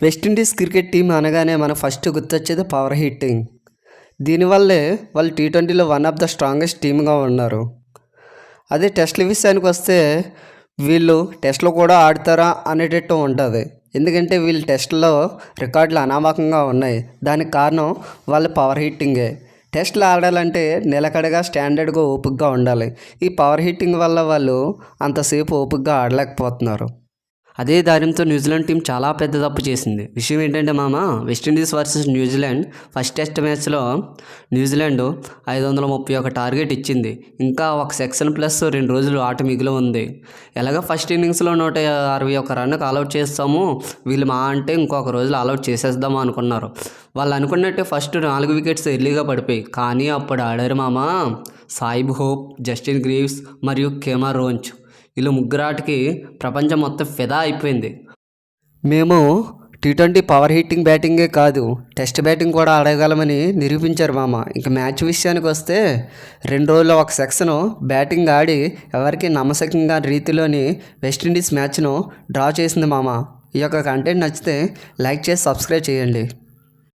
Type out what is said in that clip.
West Indies cricket team అనగానే మనకు first గుర్తొచ్చేది పవర్ హిట్టింగ్. దీనివల్లే వాళ్ళు టీ20లో వన్ ఆఫ్ ద స్ట్రాంగెస్ట్ టీమ్గా ఉన్నారు. అదే టెస్ట్ల విషయానికి వస్తే వీళ్ళు టెస్ట్లో కూడా ఆడతారా అనేటట్టు ఉంటుంది. ఎందుకంటే వీళ్ళు టెస్ట్లో రికార్డులు అనామకంగా ఉన్నాయి. దానికి కారణం వాళ్ళ పవర్ హిట్టింగే. టెస్ట్లు ఆడాలంటే నిలకడగా స్టాండర్డ్గా ఓపికగా ఉండాలి. ఈ పవర్ హిట్టింగ్ వల్ల వాళ్ళు అంతసేపు ఓపికగా ఆడలేకపోతున్నారు. అదే దారితో న్యూజిలాండ్ టీం చాలా పెద్ద తప్పు చేసింది. విషయం ఏంటంటే West Indies versus New Zealand first test మ్యాచ్లో న్యూజిలాండ్ 531 టార్గెట్ ఇచ్చింది. ఇంకా ఒక సెక్షన్ ప్లస్ 2 రోజులు ఆట మిగిలి ఉంది. ఎలాగ ఫస్ట్ ఇన్నింగ్స్లో 161 రన్నుకు ఆల్అవుట్ చేస్తాము, వీళ్ళు అంటే ఇంకొక రోజులు ఆల్అవుట్ చేసేద్దాము అనుకున్నారు. వాళ్ళు అనుకున్నట్టే ఫస్ట్ 4 వికెట్స్ ఎర్లీగా పడిపోయి, కానీ అప్పుడు ఆడారు సాయిబ్ హోప్, జస్టిన్ గ్రీవ్స్ మరియు కేమా రోంచ్. వీళ్ళు ముగ్గురాటికి ప్రపంచం మొత్తం ఫిదా అయిపోయింది. మేము టీ20 పవర్ హిట్టింగ్ బ్యాటింగే కాదు, టెస్ట్ బ్యాటింగ్ కూడా ఆడగలమని నిరూపించారు ఇంకా మ్యాచ్ విషయానికి వస్తే 2 రోజుల్లో ఒక సెక్షను బ్యాటింగ్ ఆడి ఎవరికి నమ్మశక్యంగా రీతిలోని వెస్టిండీస్ మ్యాచ్ను డ్రా చేసింది ఈ యొక్క కంటెంట్ నచ్చితే లైక్ చేసి సబ్స్క్రైబ్ చేయండి.